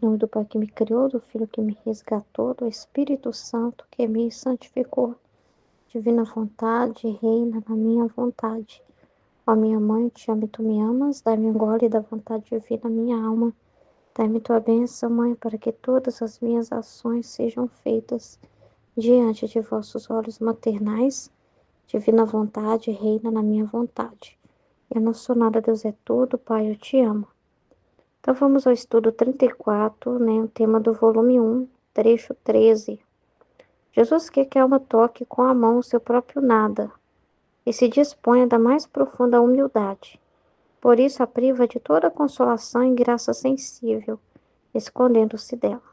Em nome do Pai que me criou, do Filho que me resgatou, do Espírito Santo que me santificou. Divina vontade, reina na minha vontade. Ó minha mãe, eu te amo e tu me amas. Dai-me um gole da vontade divina na minha alma. Dai-me tua bênção, mãe, para que todas as minhas ações sejam feitas diante de vossos olhos maternais. Divina vontade, reina na minha vontade. Eu não sou nada, Deus é tudo, Pai, eu te amo. Então vamos ao estudo 34, né, o tema do volume 1, trecho 13. Jesus quer que a alma toque com a mão o seu próprio nada e se disponha da mais profunda humildade. Por isso a priva de toda consolação e graça sensível, escondendo-se dela.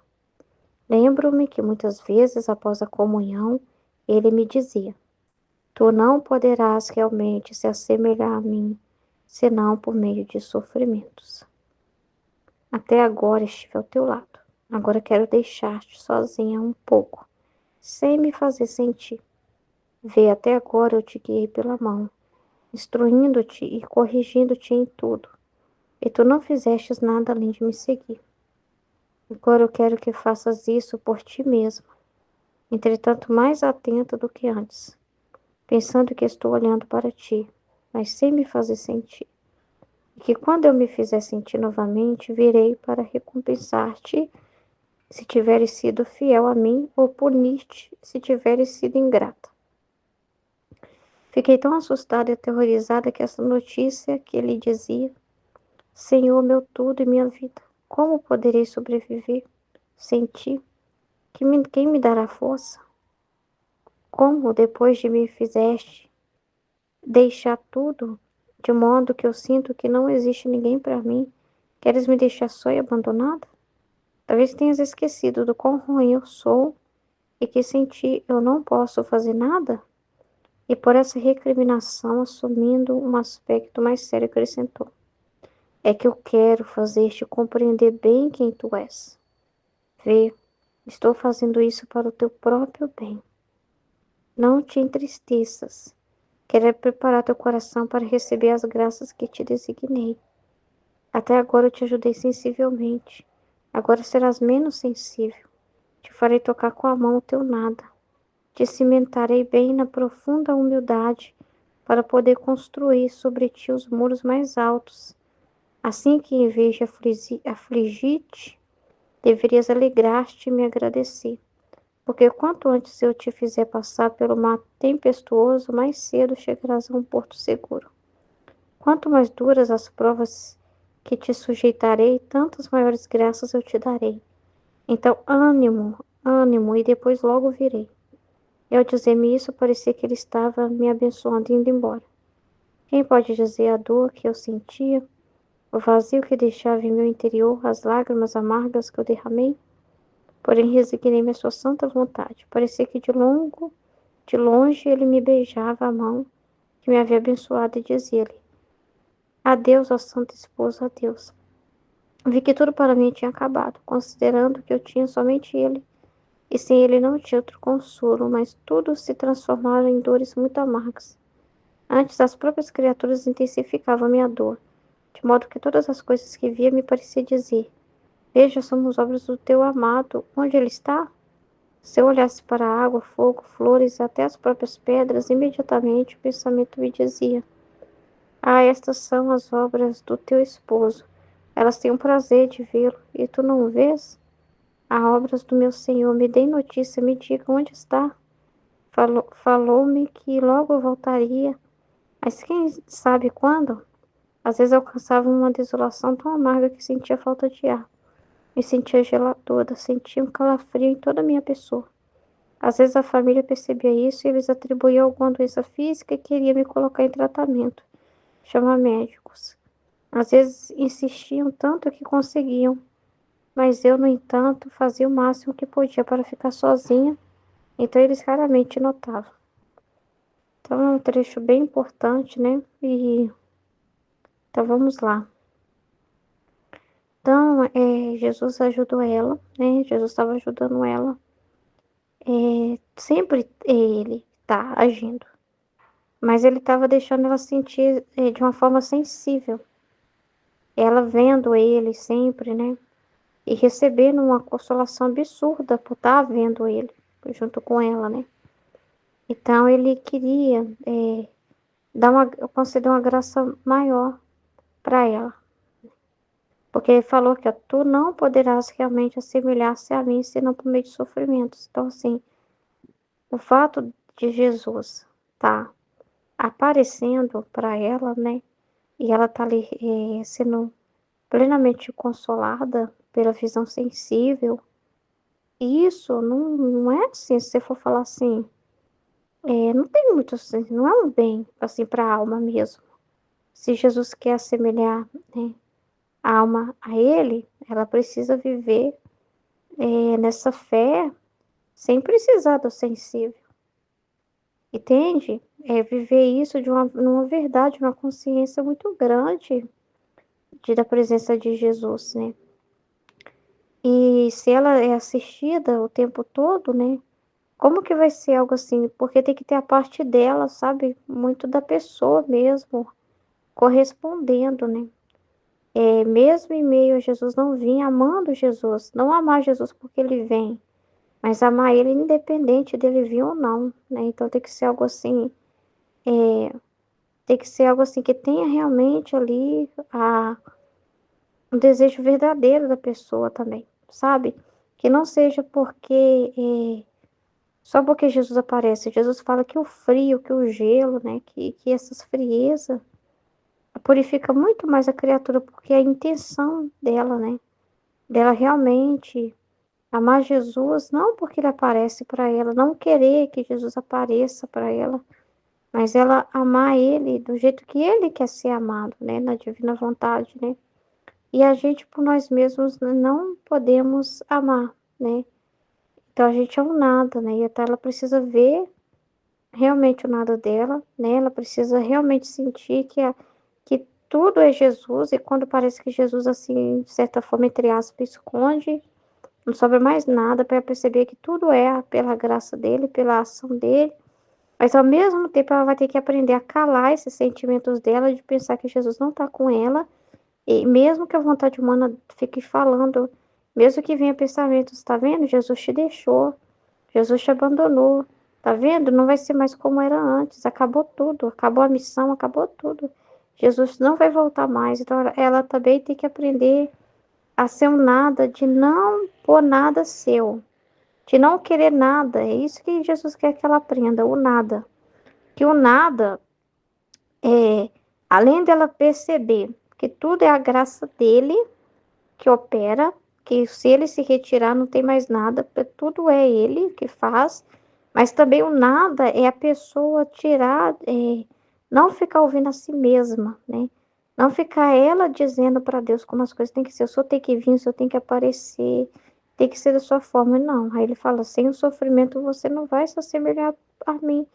Lembro-me que muitas vezes após a comunhão, ele me dizia: Tu não poderás realmente se assemelhar a mim, senão por meio de sofrimentos. Até agora estive ao teu lado. Agora quero deixar-te sozinha um pouco, sem me fazer sentir. Vê, até agora eu te guiei pela mão, instruindo-te e corrigindo-te em tudo. E tu não fizestes nada além de me seguir. Agora eu quero que faças isso por ti mesma, entretanto mais atenta do que antes, pensando que estou olhando para ti, mas sem me fazer sentir. E que quando eu me fizer sentir novamente, virei para recompensar-te se tiveres sido fiel a mim, ou punir-te se tiveres sido ingrata. Fiquei tão assustada e aterrorizada que essa notícia que ele dizia: Senhor, meu tudo e minha vida, como poderei sobreviver sem ti? Quem me dará força? Como, depois de me fizeste deixar tudo, de modo que eu sinto que não existe ninguém para mim, queres me deixar só e abandonada? Talvez tenhas esquecido do quão ruim eu sou e que sem ti eu não posso fazer nada? E por essa recriminação, assumindo um aspecto mais sério, acrescentou: É que eu quero fazer-te compreender bem quem tu és. Vê, estou fazendo isso para o teu próprio bem. Não te entristeças. Quero preparar teu coração para receber as graças que te designei. Até agora eu te ajudei sensivelmente. Agora serás menos sensível. Te farei tocar com a mão o teu nada. Te cimentarei bem na profunda humildade para poder construir sobre ti os muros mais altos. Assim que, em vez de afligir-te, deverias alegrar-te e me agradecer. Porque quanto antes eu te fizer passar pelo mar tempestuoso, mais cedo chegarás a um porto seguro. Quanto mais duras as provas que te sujeitarei, tantas maiores graças eu te darei. Então, ânimo, ânimo, e depois logo virei. E ao dizer-me isso, parecia que ele estava me abençoando e indo embora. Quem pode dizer a dor que eu sentia, o vazio que deixava em meu interior, as lágrimas amargas que eu derramei? Porém, resignei-me à sua santa vontade. Parecia que de longe, ele me beijava a mão que me havia abençoado e dizia-lhe: Adeus, ó santa esposa, adeus. Vi que tudo para mim tinha acabado, considerando que eu tinha somente ele, e sem ele não tinha outro consolo, mas tudo se transformara em dores muito amargas. Antes, as próprias criaturas intensificavam a minha dor, de modo que todas as coisas que via me parecia dizer: Veja, somos obras do teu amado. Onde ele está? Se eu olhasse para a água, fogo, flores e até as próprias pedras, imediatamente o pensamento me dizia: estas são as obras do teu esposo. Elas têm o prazer de vê-lo, e tu não o vês? As obras do meu Senhor, me dê notícia, me diga onde está. Falou-me que logo voltaria, mas quem sabe quando? Às vezes alcançava uma desolação tão amarga que sentia falta de ar. Me sentia geladora, sentia um calafrio em toda a minha pessoa. Às vezes a família percebia isso e eles atribuíam alguma doença física e queriam me colocar em tratamento, chamar médicos. Às vezes insistiam tanto que conseguiam, mas eu, no entanto, fazia o máximo que podia para ficar sozinha, então eles raramente notavam. Então é um trecho bem importante, né? Então vamos lá. Então, Jesus ajudou ela, né? Jesus estava ajudando ela. Sempre ele está agindo, mas ele estava deixando ela sentir de uma forma sensível. Ela vendo ele sempre, né? e recebendo uma consolação absurda por estar vendo ele junto com ela, né? Então ele queria conceder uma graça maior para ela. Porque ele falou que tu não poderás realmente assemelhar-se a mim senão por meio de sofrimentos. Então, assim, o fato de Jesus tá aparecendo para ela, né? E ela tá ali sendo plenamente consolada pela visão sensível. E isso não é assim, se você for falar assim, não tem muito assim, não é um bem assim para a alma mesmo. Se Jesus quer assemelhar, né, a alma a ele, ela precisa viver nessa fé sem precisar do sensível. Entende? É viver isso numa verdade, uma consciência muito grande da presença de Jesus, né? E se ela é assistida o tempo todo, né? Como que vai ser algo assim? Porque tem que ter a parte dela, sabe? Muito da pessoa mesmo, correspondendo, né? Mesmo em meio a Jesus não vir amando Jesus, não amar Jesus porque ele vem, mas amar ele independente dele vir ou não, né? Então tem que ser algo assim, que tenha realmente ali um desejo verdadeiro da pessoa também, sabe? Que não seja só porque Jesus aparece. Jesus fala que o frio, que o gelo, né? Que essas friezas purifica muito mais a criatura, porque é a intenção dela, né? Dela realmente amar Jesus, não porque ele aparece para ela, não querer que Jesus apareça para ela, mas ela amar ele do jeito que ele quer ser amado, né? Na divina vontade, né? E a gente, por nós mesmos, não podemos amar, né? Então a gente é um nada, né? E até ela precisa ver realmente o nada dela, né? Ela precisa realmente sentir que tudo é Jesus, e quando parece que Jesus, assim, de certa forma, entre aspas, esconde, não sobra mais nada para perceber que tudo é pela graça dele, pela ação dele, mas ao mesmo tempo ela vai ter que aprender a calar esses sentimentos dela, de pensar que Jesus não está com ela, e mesmo que a vontade humana fique falando, mesmo que venha pensamentos, tá vendo? Jesus te deixou, Jesus te abandonou, tá vendo? Não vai ser mais como era antes, acabou tudo, acabou a missão, acabou tudo. Jesus não vai voltar mais, então ela também tem que aprender a ser um nada, de não pôr nada seu, de não querer nada. É isso que Jesus quer que ela aprenda, o nada. Que o nada além dela perceber que tudo é a graça dele que opera, que se ele se retirar não tem mais nada, tudo é ele que faz, mas também o nada é a pessoa tirar, não ficar ouvindo a si mesma, né? Não ficar ela dizendo para Deus como as coisas têm que ser, o senhor tem que vir, o senhor tem que aparecer, tem que ser da sua forma, não. Aí ele fala, sem o sofrimento você não vai se assemelhar a mim.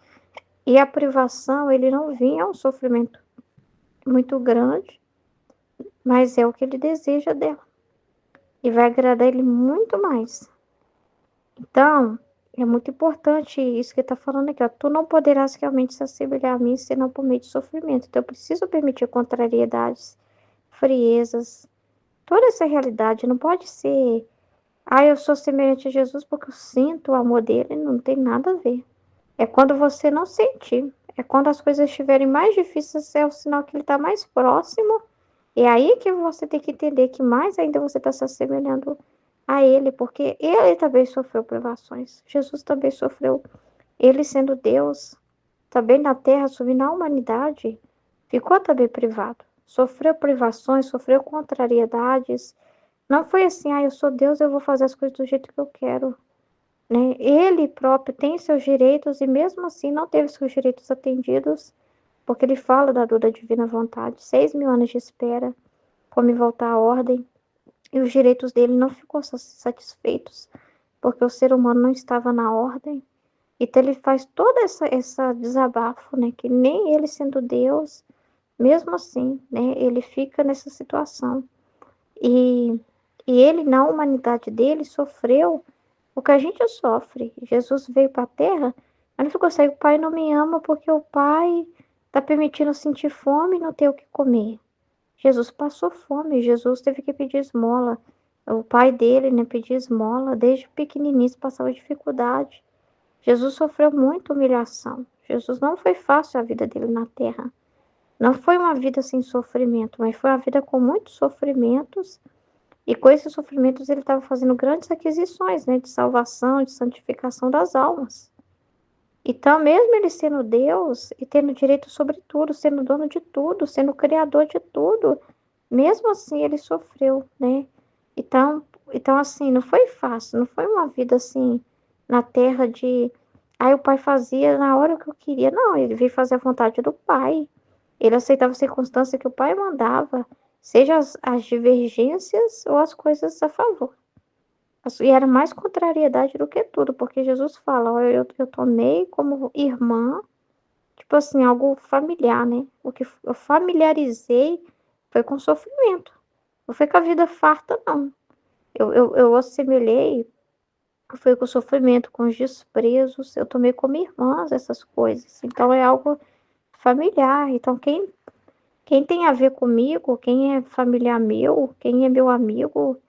E a privação, ele não vinha a um sofrimento muito grande, mas é o que ele deseja dela. E vai agradar ele muito mais. Então, é muito importante isso que ele está falando aqui, ó. Tu não poderás realmente se assemelhar a mim senão por meio de sofrimento. Então, eu preciso permitir contrariedades, friezas, toda essa realidade. Não pode ser, eu sou semelhante a Jesus porque eu sinto o amor dele. Não tem nada a ver. É quando você não sentir. É quando as coisas estiverem mais difíceis, é o sinal que ele está mais próximo. E aí que você tem que entender que mais ainda você está se assemelhando a ele, porque ele também sofreu privações. Jesus também sofreu. Ele sendo Deus, também na terra, subindo a humanidade, ficou também privado. Sofreu privações, sofreu contrariedades. Não foi assim, eu sou Deus, eu vou fazer as coisas do jeito que eu quero, né? Ele próprio tem seus direitos e mesmo assim não teve seus direitos atendidos, porque ele fala da dor da divina vontade. 6.000 anos de espera, como voltar à ordem, e os direitos dele não ficou satisfeitos, porque o ser humano não estava na ordem. Então ele faz toda essa desabafo, né? Que nem ele sendo Deus, mesmo assim, né? Ele fica nessa situação. E, e ele, na humanidade dele, sofreu o que a gente sofre. Jesus veio para a terra, mas não ficou assim, o pai não me ama porque o pai está permitindo eu sentir fome e não ter o que comer. Jesus passou fome, Jesus teve que pedir esmola. O pai dele, né, pedia esmola, desde pequenininho passava dificuldade. Jesus sofreu muita humilhação. Jesus não foi fácil a vida dele na terra. Não foi uma vida sem sofrimento, mas foi uma vida com muitos sofrimentos. E com esses sofrimentos ele estava fazendo grandes aquisições, né, de salvação, de santificação das almas. Então, mesmo ele sendo Deus e tendo direito sobre tudo, sendo dono de tudo, sendo criador de tudo, mesmo assim ele sofreu, né? Então assim, não foi fácil, não foi uma vida assim na terra de, aí o pai fazia na hora que eu queria. Não, ele veio fazer a vontade do pai. Ele aceitava a circunstância que o pai mandava, seja as divergências ou as coisas a favor. E era mais contrariedade do que tudo, porque Jesus fala, ó, eu tomei como irmã, tipo assim, algo familiar, né? O que eu familiarizei foi com sofrimento. Não foi com a vida farta, não. Eu assemelhei, foi com o sofrimento, com os desprezos. Eu tomei como irmãs essas coisas. Então é algo familiar. Então quem tem a ver comigo, quem é familiar meu, quem é meu amigo,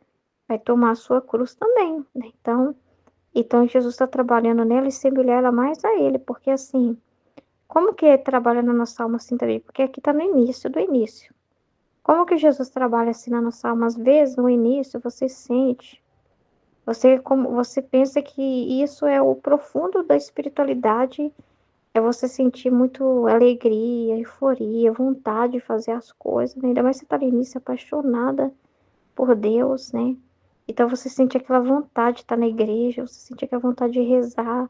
vai tomar a sua cruz também, né? Então Jesus está trabalhando nela e semelhar ela mais a ele, porque assim, como que trabalha na nossa alma assim também? Porque aqui está no início do início. Como que Jesus trabalha assim na nossa alma? Às vezes, no início, você sente, como você pensa que isso é o profundo da espiritualidade, é você sentir muito alegria, euforia, vontade de fazer as coisas, né? Ainda mais você tá no início apaixonada por Deus, né? Então você sente aquela vontade de estar na igreja, você sente aquela vontade de rezar,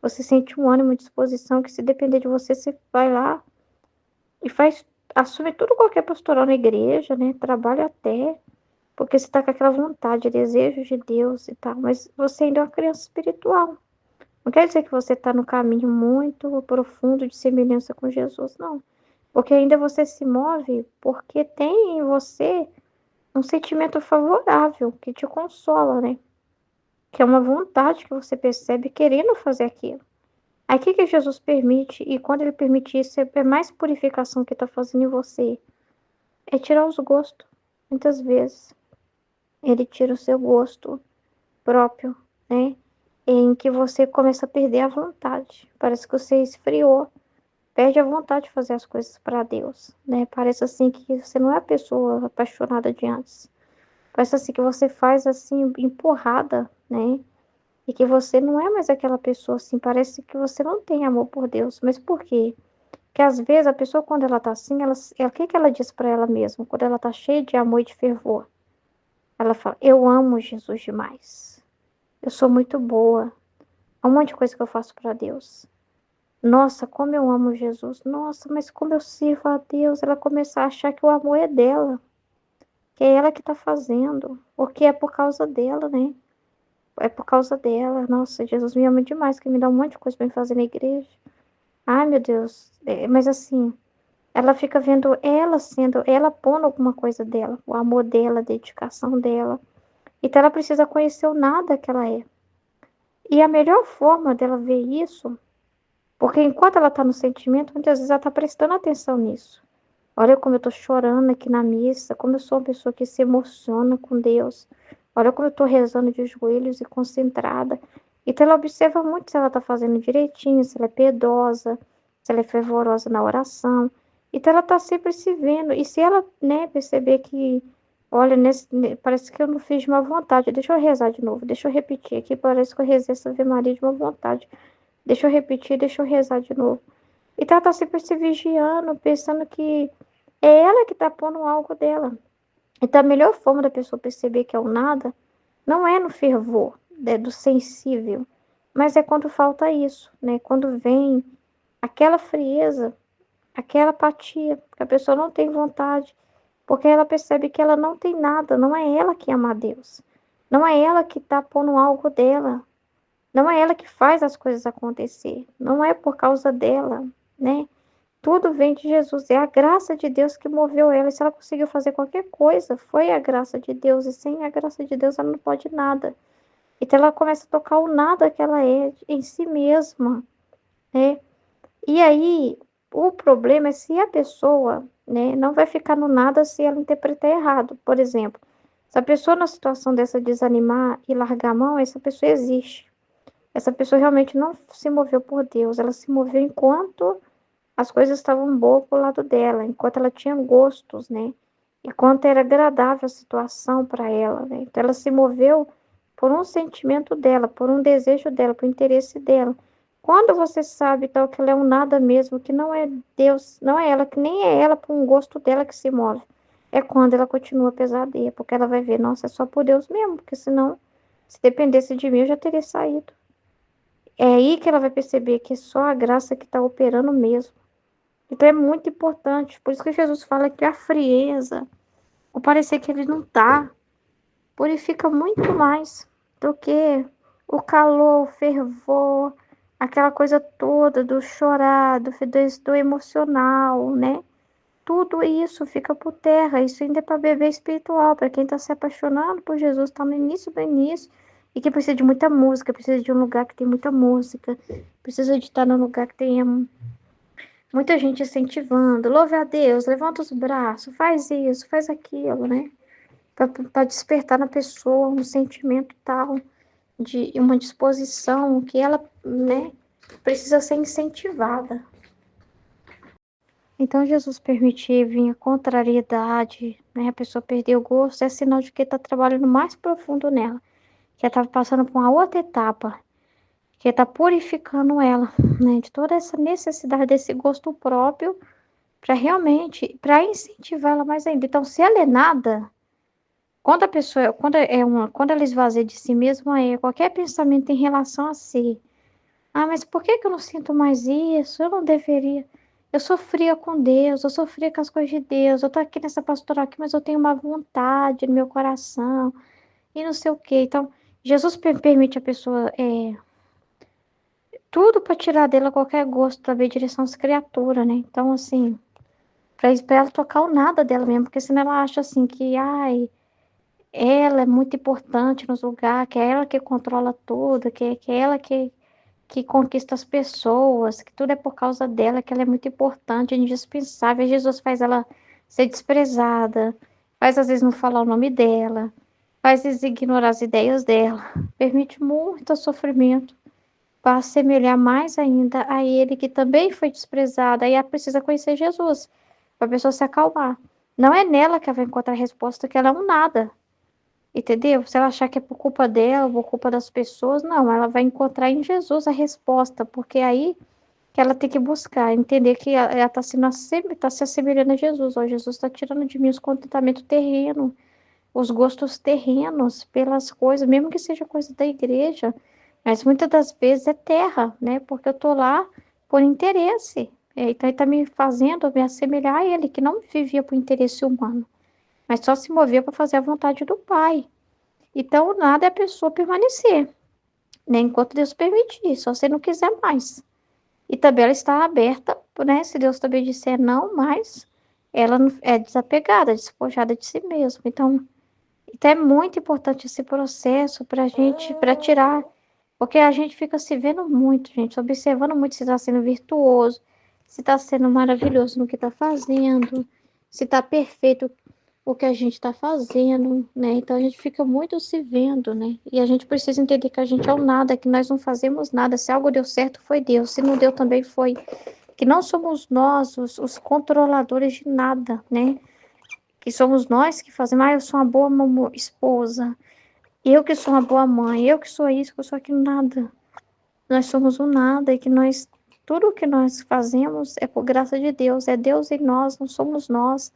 você sente um ânimo, disposição que se depender de você, você vai lá e faz, assume tudo qualquer pastoral na igreja, né? Trabalha até, porque você tá com aquela vontade, desejo de Deus e tal, mas você ainda é uma criança espiritual. Não quer dizer que você tá no caminho muito profundo de semelhança com Jesus, não. Porque ainda você se move porque tem em você um sentimento favorável que te consola, né? Que é uma vontade que você percebe querendo fazer aquilo. Aí o que que Jesus permite? E quando ele permite isso, é mais purificação que está fazendo em você. É tirar os gostos. Muitas vezes ele tira o seu gosto próprio, né? Em que você começa a perder a vontade. Parece que você esfriou, perde a vontade de fazer as coisas para Deus, né? Parece assim que você não é a pessoa apaixonada de antes. Parece assim que você faz assim empurrada, né? E que você não é mais aquela pessoa assim, parece que você não tem amor por Deus. Mas por quê? Porque às vezes a pessoa, quando ela tá assim, o que que ela diz para ela mesma? Quando ela tá cheia de amor e de fervor, ela fala: eu amo Jesus demais. Eu sou muito boa. Há um monte de coisa que eu faço para Deus. Nossa, como eu amo Jesus. Nossa, mas como eu sirvo a Deus. Ela começa a achar que o amor é dela, que é ela que tá fazendo, porque é por causa dela, né? É por causa dela. Nossa, Jesus me ama demais, que me dá um monte de coisa para fazer na igreja. Ai, meu Deus. Mas assim, ela fica vendo ela sendo, ela pondo alguma coisa dela, o amor dela, a dedicação dela. Então ela precisa conhecer o nada que ela é. E a melhor forma dela ver isso, porque enquanto ela está no sentimento, muitas vezes ela está prestando atenção nisso. Olha como eu estou chorando aqui na missa, como eu sou uma pessoa que se emociona com Deus. Olha como eu estou rezando de joelhos e concentrada. Então ela observa muito se ela está fazendo direitinho, se ela é piedosa, se ela é fervorosa na oração. Então ela está sempre se vendo. E se ela, né, perceber que, olha, parece que eu não fiz de má vontade. Deixa eu rezar de novo, deixa eu repetir aqui. Parece que eu rezei essa Ave Maria de má vontade. Deixa eu repetir, deixa eu rezar de novo. Então ela está sempre se vigiando, pensando que é ela que está pondo algo dela. Então, a melhor forma da pessoa perceber que é o nada não é no fervor, né, do sensível, mas é quando falta isso, né? Quando vem aquela frieza, aquela apatia, que a pessoa não tem vontade, porque ela percebe que ela não tem nada, não é ela que ama a Deus, não é ela que está pondo algo dela, não é ela que faz as coisas acontecer, não é por causa dela, né? Tudo vem de Jesus, é a graça de Deus que moveu ela. E se ela conseguiu fazer qualquer coisa, foi a graça de Deus. E sem a graça de Deus, ela não pode nada. Então ela começa a tocar o nada que ela é em si mesma, né? E aí, o problema é se a pessoa, né, não vai ficar no nada se ela interpretar errado. Por exemplo, Se a pessoa na situação dessa desanimar e largar a mão, essa pessoa existe. Essa pessoa realmente não se moveu por Deus, ela se moveu enquanto as coisas estavam boas pro lado dela, enquanto ela tinha gostos, né? Enquanto era agradável a situação para ela, né? Então ela se moveu por um sentimento dela, por um desejo dela, por interesse dela. Quando você sabe tal que ela é um nada mesmo, que não é Deus, não é ela, que nem é ela por um gosto dela que se move. É quando ela continua pesadeira, porque ela vai ver, nossa, é só por Deus mesmo, porque senão, se dependesse de mim, eu já teria saído. É aí que ela vai perceber que é só a graça que está operando mesmo. Então é muito importante. Por isso que Jesus fala que a frieza, o parecer que ele não tá, purifica muito mais do que o calor, o fervor, aquela coisa toda do chorar, do emocional, né? Tudo isso fica por terra. Isso ainda é para bebê espiritual, para quem está se apaixonando por Jesus, está no início do início e que precisa de muita música, precisa de um lugar que tem muita música, precisa de estar num lugar que tenha muita gente incentivando, louve a Deus, levanta os braços, faz isso, faz aquilo, né? Para despertar na pessoa um sentimento tal de uma disposição que ela, né, precisa ser incentivada. Então, Jesus permitir vir a contrariedade, né, a pessoa perder o gosto, é sinal de que está trabalhando mais profundo nela, que ela está passando por uma outra etapa, que está purificando ela, né, de toda essa necessidade desse gosto próprio para realmente, para incentivar ela mais ainda. Então, se ela é nada, quando a pessoa, quando ela esvazia de si mesma, é qualquer pensamento em relação a si. Ah, mas por que que eu não sinto mais isso? Eu não deveria. Eu sofria com Deus, eu sofria com as coisas de Deus. Eu tô aqui nessa pastoral aqui, mas eu tenho uma vontade no meu coração e não sei o quê. Então, Jesus permite a pessoa tudo para tirar dela qualquer gosto, para ver direção às criaturas, né? Então, assim, para ela tocar o nada dela mesmo, porque senão ela acha assim que, ai, ela é muito importante nos lugares, que é ela que controla tudo, que é ela que conquista as pessoas, que tudo é por causa dela, que ela é muito importante, indispensável. Jesus faz ela ser desprezada, faz às vezes não falar o nome dela, faz às vezes ignorar as ideias dela, permite muito sofrimento para assemelhar mais ainda a ele que também foi desprezado. Aí ela precisa conhecer Jesus, para a pessoa se acalmar. Não é nela que ela vai encontrar a resposta, que ela é um nada. Entendeu? Se ela achar que é por culpa dela ou por culpa das pessoas, não, ela vai encontrar em Jesus a resposta, porque é aí que ela tem que buscar, entender que ela está tá se assemelhando a Jesus. Ó, Jesus está tirando de mim os contentamentos terrenos, os gostos terrenos pelas coisas, mesmo que seja coisa da igreja, mas muitas das vezes é terra, né? Porque eu tô lá por interesse. Então ele está me fazendo me assemelhar a ele, que não vivia por interesse humano, mas só se movia para fazer a vontade do Pai. Então, nada é a pessoa permanecer, né? Enquanto Deus permitir, só se não quiser mais. E também ela está aberta, né? Se Deus também disser não, mas ela é desapegada, despojada de si mesma. Então é muito importante esse processo para a gente, para tirar, porque a gente fica se vendo muito, gente, observando muito se está sendo virtuoso, se está sendo maravilhoso no que está fazendo, se está perfeito o que a gente está fazendo, né? Então a gente fica muito se vendo, né? E a gente precisa entender que a gente é o nada, que nós não fazemos nada. Se algo deu certo, foi Deus. Se não deu, também foi. Que não somos nós os controladores de nada, né? Que somos nós que fazemos. Ah, eu sou uma boa esposa. Eu que sou uma boa mãe. Eu que sou isso, que eu sou aquilo. Nada. Nós somos o nada e que nós. Tudo o que nós fazemos é por graça de Deus. É Deus em nós, não somos nós.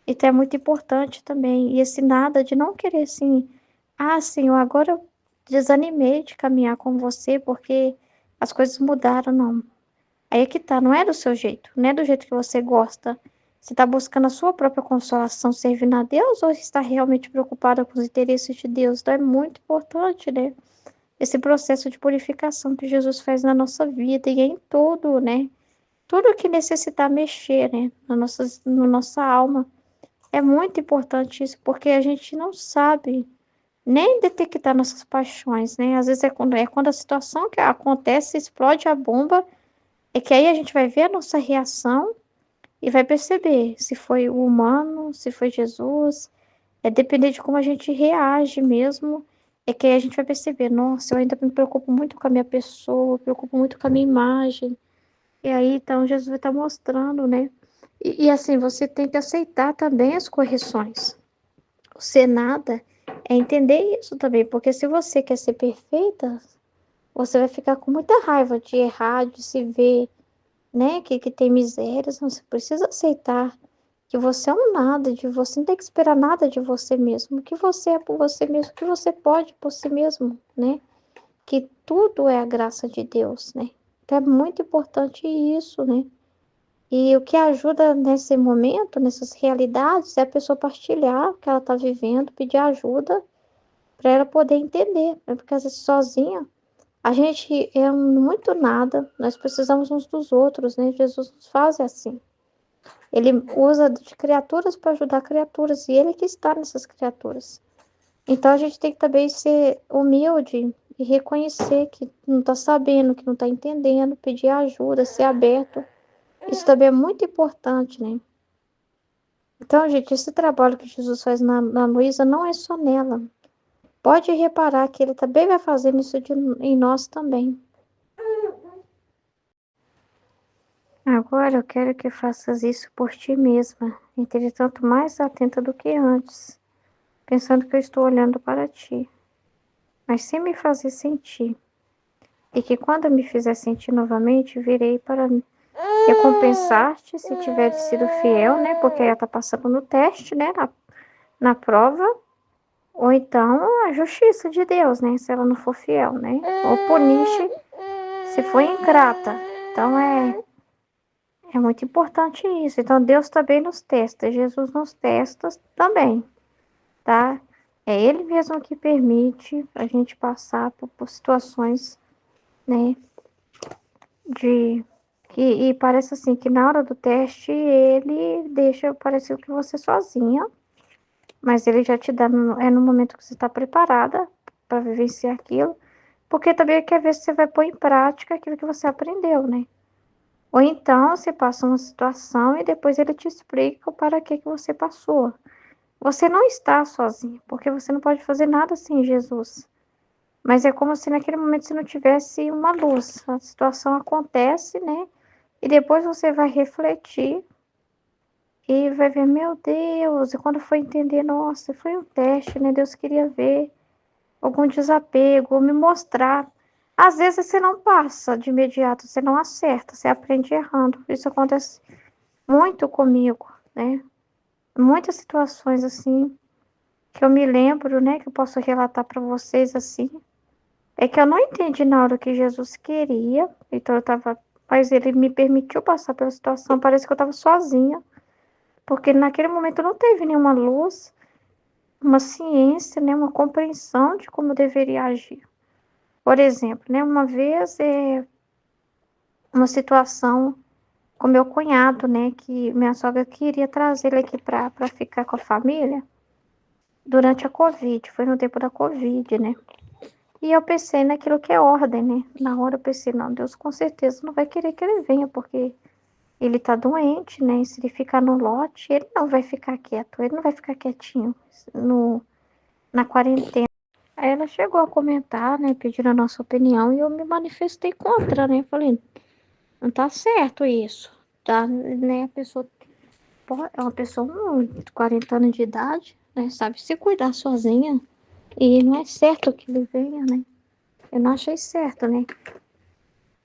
Então é muito importante também. E esse nada de não querer assim, ah, Senhor, agora eu desanimei de caminhar com você porque as coisas mudaram, não. Aí é que tá, não é do seu jeito, não é do jeito que você gosta. Você está buscando a sua própria consolação servindo a Deus ou está realmente preocupada com os interesses de Deus? Então é muito importante, né? Esse processo de purificação que Jesus faz na nossa vida e em tudo, né? Tudo que necessitar mexer, né? Na nossa alma. É muito importante isso, porque a gente não sabe nem detectar nossas paixões, né? Às vezes é quando a situação que acontece, explode a bomba, é que aí a gente vai ver a nossa reação e vai perceber se foi o humano, se foi Jesus, É depender de como a gente reage mesmo. É que aí a gente vai perceber, nossa, eu ainda me preocupo muito com a minha pessoa, me preocupo muito com a minha imagem. E aí, então, Jesus vai estar mostrando, né? E assim, você tem que aceitar também as correções. O ser nada é entender isso também, porque se você quer ser perfeita, você vai ficar com muita raiva de errar, de se ver, né, que tem misérias. Você precisa aceitar que você é um nada, de você não tem que esperar nada de você mesmo, que você é por você mesmo, que você pode por si mesmo, né? Que tudo é a graça de Deus, né? Então é muito importante isso, né? E o que ajuda nesse momento, nessas realidades, é a pessoa partilhar o que ela está vivendo, pedir ajuda para ela poder entender, né? Porque às vezes sozinha a gente é muito nada, nós precisamos uns dos outros, né? Jesus nos faz assim. Ele usa de criaturas para ajudar criaturas, e ele que está nessas criaturas. Então a gente tem que também ser humilde e reconhecer que não está sabendo, que não está entendendo, pedir ajuda, ser aberto. Isso também é muito importante, né? Então, gente, esse trabalho que Jesus faz na Luísa não é só nela. Pode reparar que ele também vai fazendo isso em nós também. Agora eu quero que faças isso por ti mesma, entretanto mais atenta do que antes, pensando que eu estou olhando para ti, mas sem me fazer sentir, e que quando eu me fizer sentir novamente, virei para recompensar-te se tiver sido fiel, né? Porque ela está passando no teste, né? Na prova, ou então a justiça de Deus, né? Se ela não for fiel, né? Ou puniche se for ingrata. Então é muito importante isso. Então Deus também nos testa, Jesus nos testa também, tá? É Ele mesmo que permite a gente passar por situações, né? De e parece assim que na hora do teste ele deixa parecer que você sozinha, mas ele já te dá no momento que você está preparada para vivenciar aquilo, porque também quer ver se você vai pôr em prática aquilo que você aprendeu, né? Ou então você passa uma situação e depois ele te explica o para que você passou. Você não está sozinho, porque você não pode fazer nada sem Jesus. Mas é como se naquele momento você não tivesse uma luz. A situação acontece, né? E depois você vai refletir e vai ver, meu Deus, e quando for entender, nossa, foi um teste, né? Deus queria ver algum desapego, ou me mostrar. Às vezes você não passa de imediato, você não acerta, você aprende errando. Isso acontece muito comigo, né? Muitas situações assim, que eu me lembro, né, que eu posso relatar para vocês assim, é que eu não entendi na hora o que Jesus queria, então eu tava, mas ele me permitiu passar pela situação, parece que eu tava sozinha, porque naquele momento não teve nenhuma luz, uma ciência, né, uma compreensão de como eu deveria agir. Por exemplo, né, uma vez uma situação com meu cunhado, né, que minha sogra queria trazer ele aqui para ficar com a família durante a Covid, foi no tempo da Covid, né? E eu pensei naquilo que é ordem, né? Na hora eu pensei, não, Deus com certeza não vai querer que ele venha, porque ele tá doente, né? E se ele ficar no lote, ele não vai ficar quieto, ele não vai ficar quietinho na quarentena. Aí ela chegou a comentar, né, pedindo a nossa opinião, e eu me manifestei contra, né? Falei, não tá certo isso, tá? Né? A pessoa é uma pessoa de 40 anos de idade, né? Sabe se cuidar sozinha, e não é certo que ele venha, né? Eu não achei certo, né?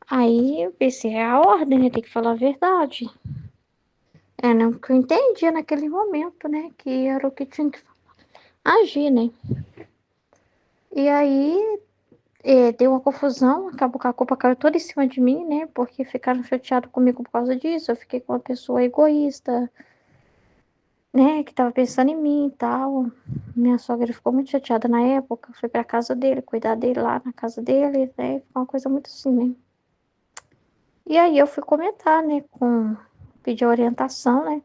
Aí eu pensei, é a ordem, né? Tem que falar a verdade. É, não, que eu entendia naquele momento, né? Que era o que tinha que agir, né? E aí deu uma confusão, acabou que a culpa caiu toda em cima de mim, né? Porque ficaram chateados comigo por causa disso. Eu fiquei com uma pessoa egoísta, né? Que tava pensando em mim e tal. Minha sogra ficou muito chateada na época. Fui pra casa dele, cuidar dele lá na casa dele, né? Ficou uma coisa muito assim, né? E aí eu fui comentar, né? Pedir orientação, né?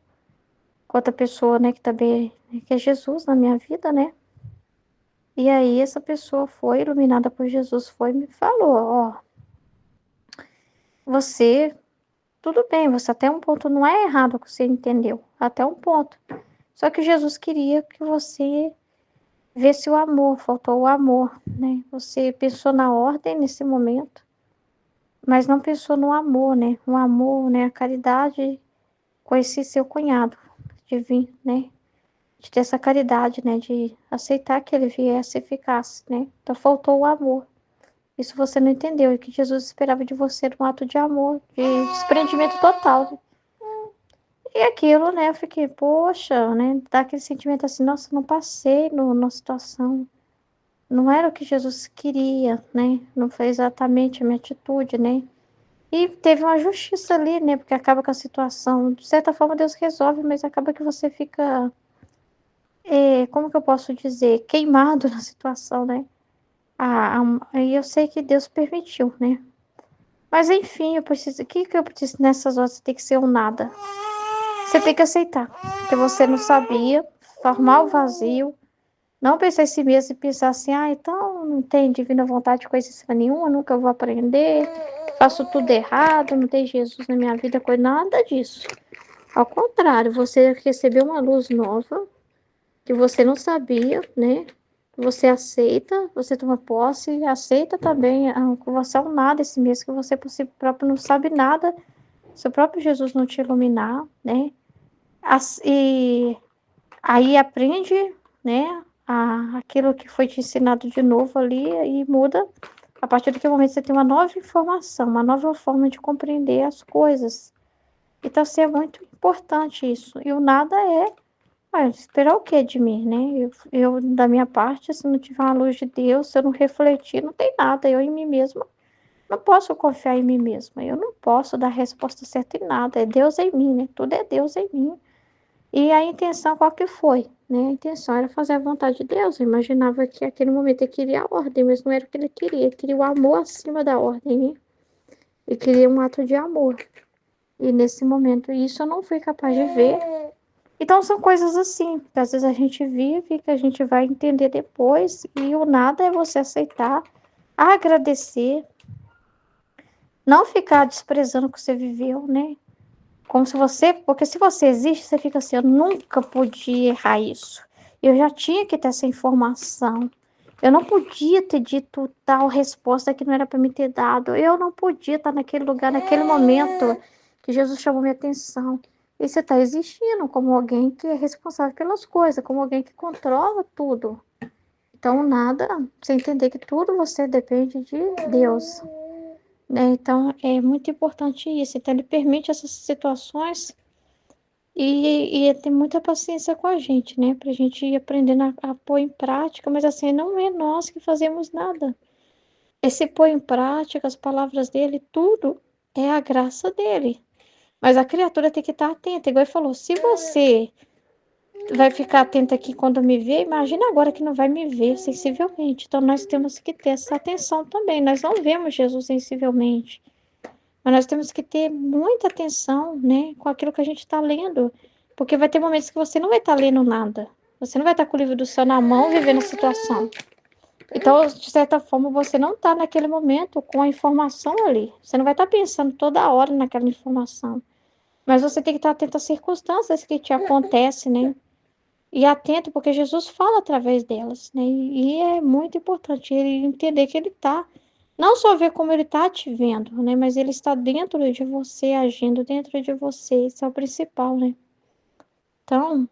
Com outra pessoa, né? Que também que é Jesus na minha vida, né? E aí essa pessoa foi iluminada por Jesus, foi e me falou, ó, você, tudo bem, você até um ponto não é errado o que você entendeu, até um ponto. Só que Jesus queria que você visse o amor, faltou o amor, né? Você pensou na ordem nesse momento, mas não pensou no amor, né? O amor, né? A caridade com esse seu cunhado de vir, né? De ter essa caridade, né? De aceitar que ele viesse e ficasse, né? Então faltou o amor. Isso você não entendeu, e que Jesus esperava de você um ato de amor, de desprendimento total. E aquilo, né, eu fiquei, poxa, né, dá aquele sentimento assim, nossa, não passei numa situação, não era o que Jesus queria, né, não foi exatamente a minha atitude, né, e teve uma justiça ali, né, porque acaba com a situação, de certa forma Deus resolve, mas acaba que você fica, como que eu posso dizer, queimado na situação, né, aí eu sei que Deus permitiu, né, mas enfim, eu preciso, o que que eu preciso nessas horas, tem que ser um nada. Você tem que aceitar que você não sabia, formar o vazio, não pensar em si mesmo e pensar assim, ah, então não tem divina vontade coisa nenhuma, nunca vou aprender, faço tudo errado, não tem Jesus na minha vida, coisa nada disso. Ao contrário, você recebeu uma luz nova que você não sabia, né? Você aceita, você toma posse, aceita também que você é um nada esse mesmo, que você por si próprio não sabe nada, se o próprio Jesus não te iluminar, né? E aí aprende, né, aquilo que foi te ensinado de novo ali e muda. A partir daquele momento você tem uma nova informação, uma nova forma de compreender as coisas. Então, assim, é muito importante isso. E o nada esperar o que de mim, né? Da minha parte, se não tiver uma luz de Deus, se eu não refletir, não tem nada. Eu em mim mesma não posso confiar em mim mesma. Eu não posso dar resposta certa em nada. É Deus em mim, né? Tudo é Deus em mim. E a intenção qual que foi, né? A intenção era fazer a vontade de Deus. Eu imaginava que naquele momento ele queria a ordem, mas não era o que ele queria. Ele queria o amor acima da ordem, né? Ele queria um ato de amor. E nesse momento, isso eu não fui capaz de ver. Então são coisas assim, que às vezes a gente vive, que a gente vai entender depois. E o nada é você aceitar, agradecer, não ficar desprezando o que você viveu, né? Como se você, porque se você existe, você fica assim, eu nunca podia errar isso. Eu já tinha que ter essa informação. Eu não podia ter dito tal resposta que não era para me ter dado. Eu não podia estar naquele lugar, naquele momento que Jesus chamou minha atenção. E você está existindo como alguém que é responsável pelas coisas, como alguém que controla tudo. Então, nada, você entender que tudo você depende de Deus, né? Então, é muito importante isso. Então, ele permite essas situações e ter muita paciência com a gente, né? Pra gente ir aprendendo a pôr em prática, mas assim, não é nós que fazemos nada. Esse pôr em prática, as palavras dele, tudo é a graça dele. Mas a criatura tem que estar atenta, igual ele falou, se você vai ficar atenta aqui quando me ver, imagina agora que não vai me ver sensivelmente. Então, nós temos que ter essa atenção também. Nós não vemos Jesus sensivelmente. Mas nós temos que ter muita atenção, né, com aquilo que a gente está lendo, porque vai ter momentos que você não vai estar lendo nada. Você não vai estar com o livro do céu na mão, vivendo a situação. Então, de certa forma, você não está naquele momento com a informação ali. Você não vai estar pensando toda hora naquela informação. Mas você tem que estar atento às circunstâncias que te acontecem, né? E atento, porque Jesus fala através delas, né? E é muito importante ele entender que ele está, não só ver como ele está te vendo, né? Mas ele está dentro de você, agindo dentro de você. Isso é o principal, né? Então,